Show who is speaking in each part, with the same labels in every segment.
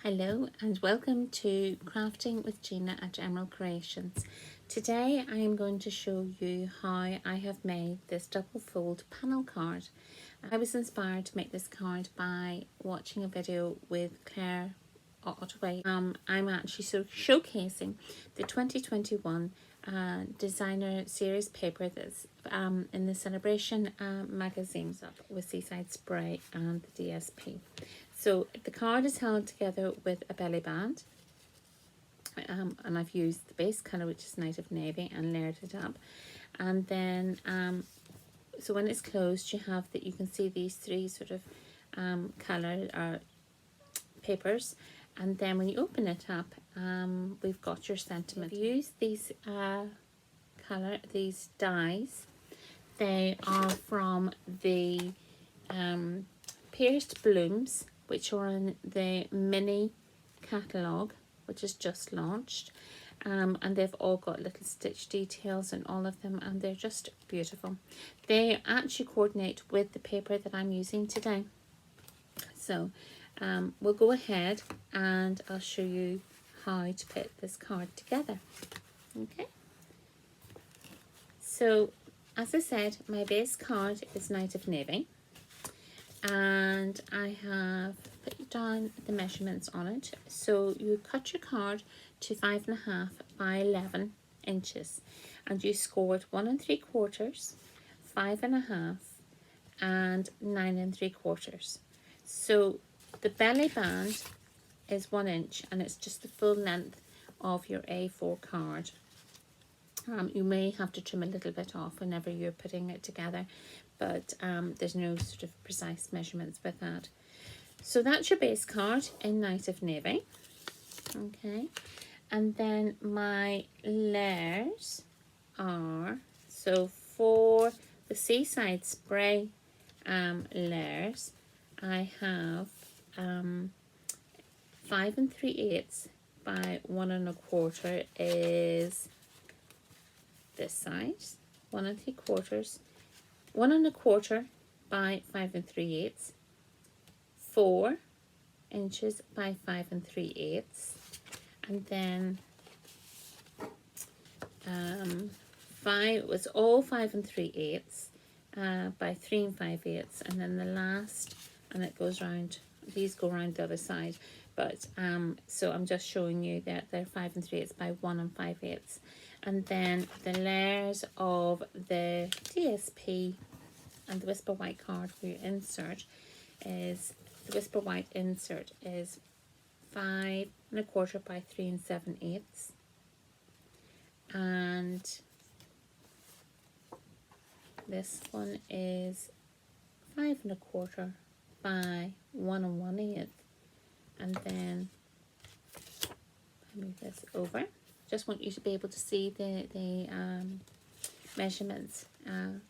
Speaker 1: Hello and welcome to Crafting with Gina at Emerald Creations. Today I am going to show you how I have made this double fold panel card. I was inspired to make this card by watching a video with Claire Ottaway. I'm actually showcasing the 2021 designer series paper that's in the Celebration magazine up with Seaside Spray and the DSP. So the card is held together with a belly band, and I've used the base colour, which is Night of Navy, and layered it up. And then so when it's closed, you can see these three sort of colour papers, and then when you open it up, we've got your sentiment. I've used these these dies. They are from the Pierced Blooms, which are in the mini catalogue, which is just launched. And they've all got little stitch details in all of them, and they're just beautiful. They actually coordinate with the paper that I'm using today. So we'll go ahead and I'll show you how to put this card together. Okay. So as I said, my base card is Night of Navy, and I have put down the measurements on it. So you cut your card to 5.5 by 11 inches, and you score it 1 3/4, 5.5, and 9 3/4. So the belly band is 1 inch, and it's just the full length of your A4 card. You may have to trim a little bit off whenever you're putting it together, but there's no sort of precise measurements with that. So that's your base card in Night of Navy. Okay, and then my layers are, so for the Seaside Spray layers, I have 5 3/8 by 1 1/4 is this size, 1 3/4, 1 1/4 by 5 3/8, 4 inches by 5 3/8, and then 5 was all 5 3/8 by 3 5/8, and then the last, and it goes round, these go round the other side, but so I'm just showing you that they're 5 3/8 by 1 5/8. And then the layers of the DSP and the Whisper White card for your insert is, the Whisper White insert is 5 1/4 by 3 7/8, and this one is 5 1/4 by 1 1/8, and then I move this over. Just want you to be able to see the measurements, and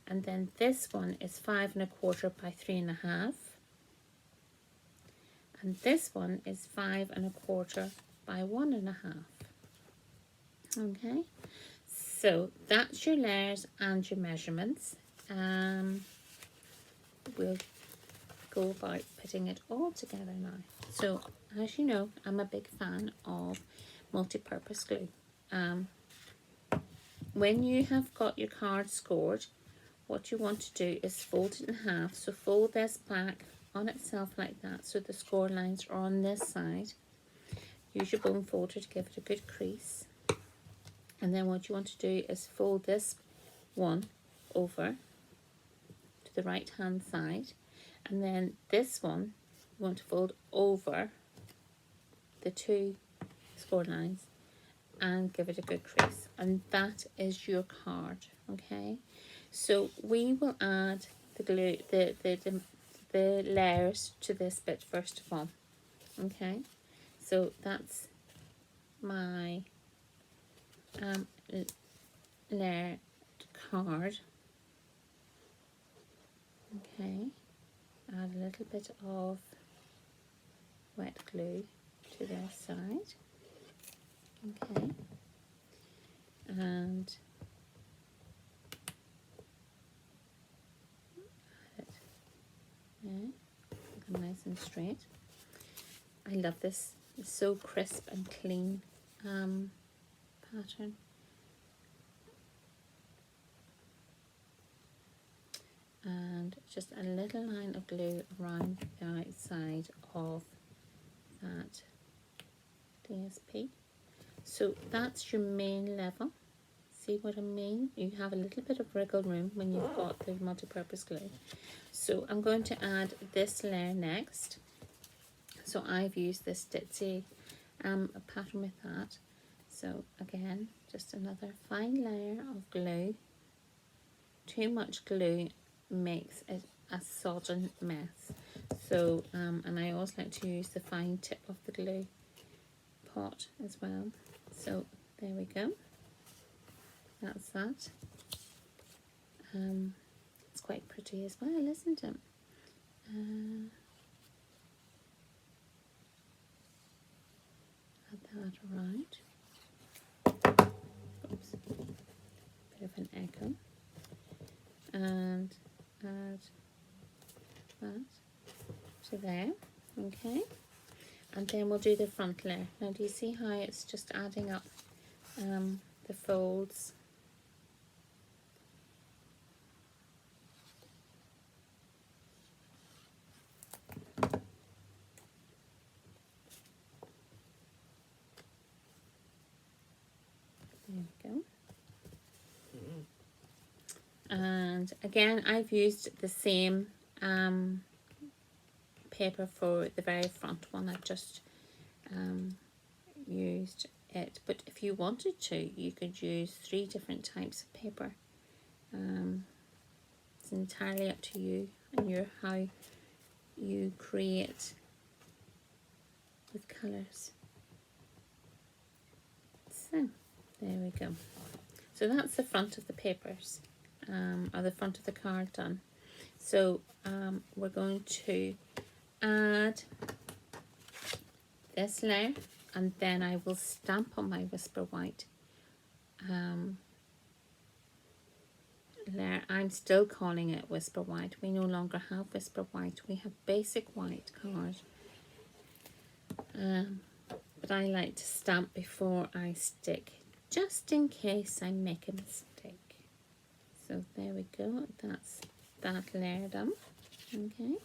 Speaker 1: then this one is 5 1/4 by 3 1/2, and this one is 5 1/4 by 1 1/2. Okay, so that's your layers and your measurements. We'll go about putting it all together now. So as you know, I'm a big fan of multi-purpose glue. When you have got your card scored, what you want to do is fold it in half. So fold this back on itself like that, so the score lines are on this side. Use your bone folder to give it a good crease, and then what you want to do is fold this one over to the right hand side, and then this one you want to fold over the two score lines and give it a good crease, and that is your card. Okay, so we will add the glue, the layers to this bit first of all. Okay, so that's my layered card. Okay, add a little bit of wet glue to their side. Okay, and add it there, nice and straight. I love this. It's so crisp and clean pattern. And just a little line of glue around the outside of that DSP. So that's your main level. See what I mean? You have a little bit of wriggle room when you've got the multi-purpose glue. So I'm going to add this layer next. So I've used this Ditzy pattern with that. So again, just another fine layer of glue. Too much glue makes it a sodden mess. So and I always like to use the fine tip of the glue pot as well. So there we go. That's that. It's quite pretty as well, isn't it? Add that around. Oops. Bit of an echo. And add that to there. Okay. And then we'll do the front layer. Now do you see how it's just adding up the folds? There we go. And again, I've used the same paper for the very front one. I've just used it, but if you wanted to, you could use 3 different types of paper. It's entirely up to you and how you create with colours. So there we go. So that's the front of the papers, or the front of the card done. So we're going to add this layer, and then I will stamp on my Whisper White layer. I'm still calling it Whisper White. We no longer have Whisper White. We have Basic White card. But I like to stamp before I stick, just in case I make a mistake. So there we go. That's that layer done. Okay.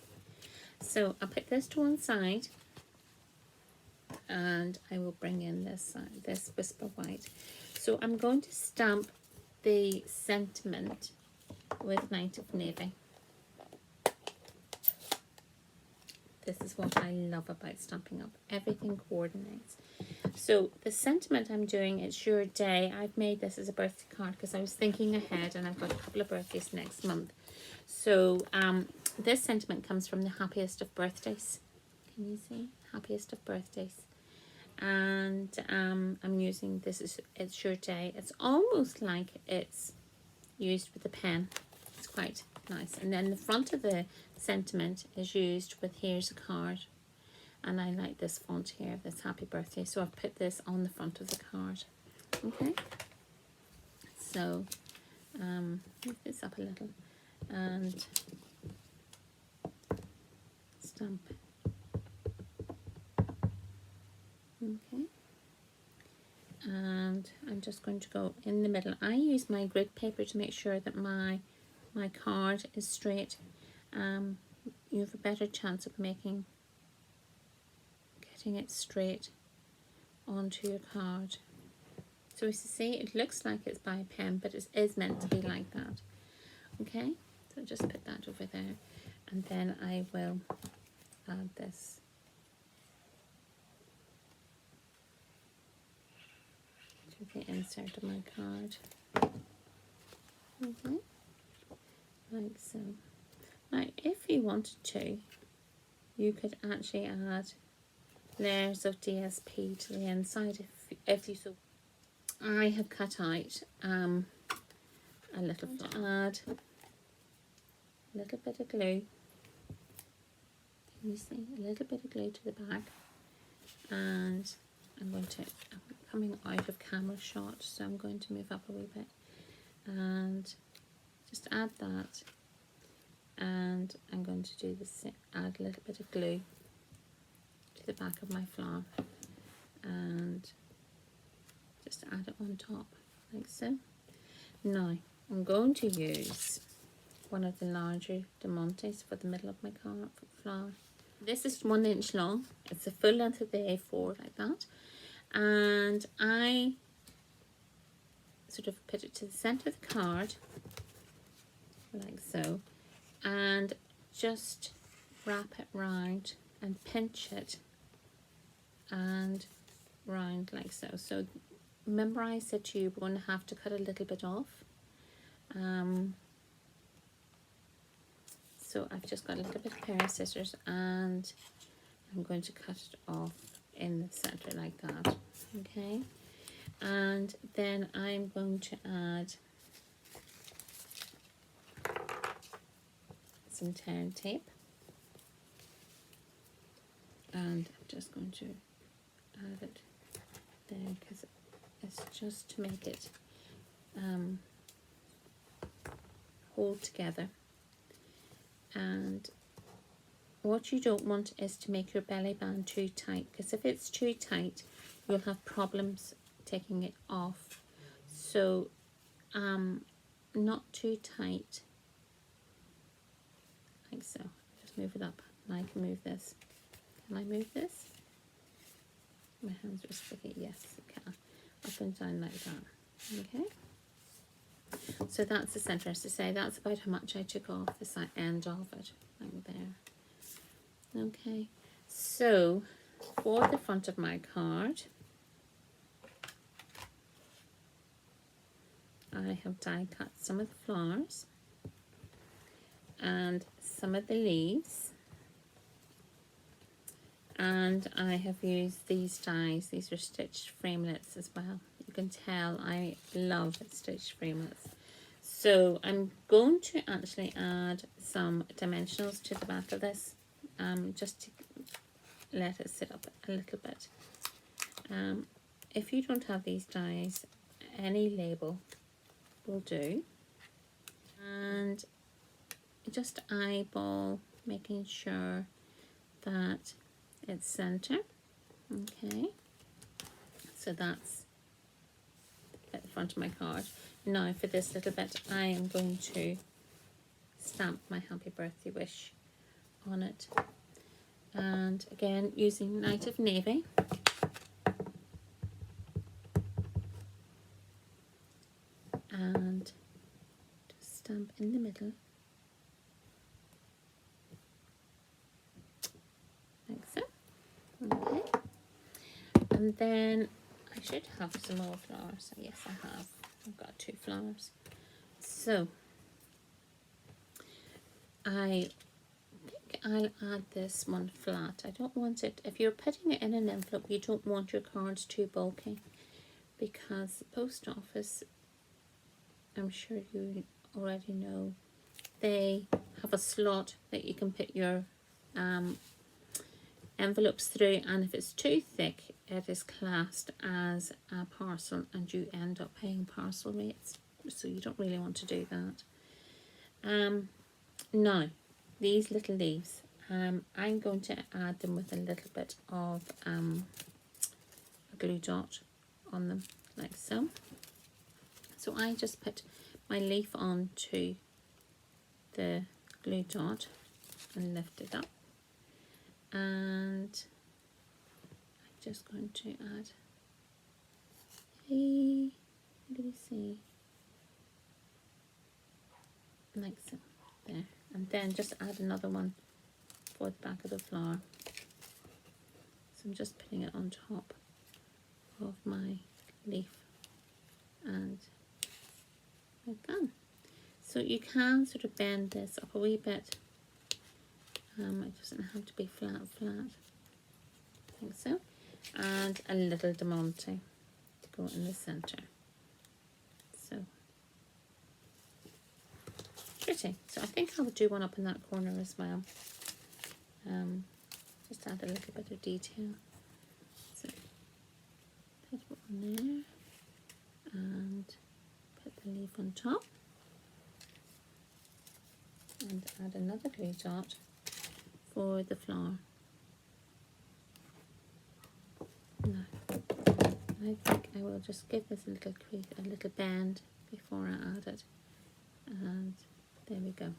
Speaker 1: So I'll put this to one side, and I will bring in this side, this Whisper White. So I'm going to stamp the sentiment with Night of Navy. This is what I love about Stampin' Up. Everything coordinates. So the sentiment I'm doing, it's your day. I've made this as a birthday card because I was thinking ahead, and I've got a couple of birthdays next month. So this sentiment comes from the Happiest of Birthdays. Can you see? Happiest of Birthdays. And I'm using this is It's Your Day. It's almost like it's used with a pen. It's quite nice. And then the front of the sentiment is used with Here's a Card. And I like this font here, this Happy Birthday. So I've put this on the front of the card. Okay. So move this up a little and stamp. Okay. And I'm just going to go in the middle. I use my grid paper to make sure that my card is straight. You have a better chance of getting it straight onto your card. So as you see, it looks like it's by a pen, but it is meant to be like that. Okay, so just put that over there, and then I will add this. To the insert of my card. Okay, like so. Now, if you wanted to, you could actually add layers of DSP to the inside if you so. I have cut out a little add a little bit of glue. Can you see? A little bit of glue to the back, and I'm coming out of camera shot, so I'm going to move up a wee bit and just add that, and I'm going to do this, add a little bit of glue to the back of my flower and just add it on top like so. Now I'm going to use one of the larger Diamantes for the middle of my flower. This is 1 inch long. It's the full length of the A4 like that, and I sort of put it to the center of the card like so, and just wrap it round and pinch it and round like so. So remember I said to you we're going to have to cut a little bit off. So I've just got a little bit of pair of scissors and I'm going to cut it off in the center like that. Okay, and then I'm going to add some turn tape, and I'm just going to add it there because it's just to make it hold together. And what you don't want is to make your belly band too tight, because if it's too tight you'll have problems taking it off. So not too tight like so. Just move it up, and I can move this. Can I move this? My hands are sticky. Yes, I can. Up and down like that. Okay, so that's the center. As to say, that's about how much I took off the side end of it, like there. Okay, so for the front of my card, I have die cut some of the flowers and some of the leaves, and I have used these dies. These are stitched framelits as well. You can tell I love stitched framelits. So I'm going to actually add some dimensionals to the back of this, just to let it sit up a little bit. If you don't have these dies, any label will do. And just eyeball, making sure that it's center. Okay, so that's at the front of my card. Now for this little bit, I am going to stamp my happy birthday wish on it, and again using Night of Navy. And just stamp in the middle like so. Okay, and then I should have some more flowers. Yes, I have. I've got 2 flowers. So I think I'll add this one flat. I don't want it, if you're putting it in an envelope, you don't want your cards too bulky, because the post office, I'm sure you already know, they have a slot that you can put your envelopes through, and if it's too thick it is classed as a parcel and you end up paying parcel rates, so you don't really want to do that. Now these little leaves, I'm going to add them with a little bit of a glue dot on them like so. So I just put my leaf onto the glue dot and lift it up, and I'm just going to add a, what do we see, like so, there, and then just add another one for the back of the flower. So I'm just putting it on top of my leaf, and like that. So you can sort of bend this up a wee bit. It doesn't have to be flat, like so. And a little diamante to go in the center. So pretty. So I think I'll do one up in that corner as well. Just add a little bit of detail. So put one there and put the leaf on top, and add another glue dot for the flower. I think I will just give this a little crease, a little bend before I add it. And there we go.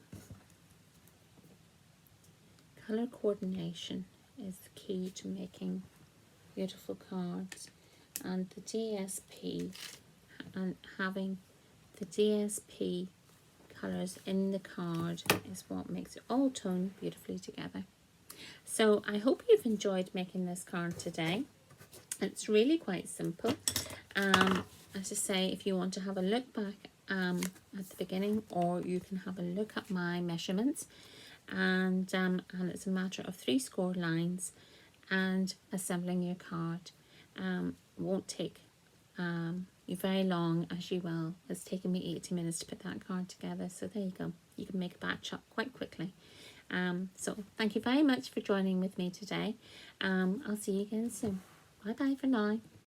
Speaker 1: Colour coordination is the key to making beautiful cards, and the DSP, and having the DSP colours in the card is what makes it all tone beautifully together. So I hope you've enjoyed making this card today. It's really quite simple. As I say, if you want to have a look back at the beginning, or you can have a look at my measurements, and it's a matter of 3 score lines and assembling your card. Won't take you very long, as you will. It's taken me 80 minutes to put that card together, so there you go. You can make a batch up quite quickly. So thank you very much for joining with me today. I'll see you again soon. Bye bye for now.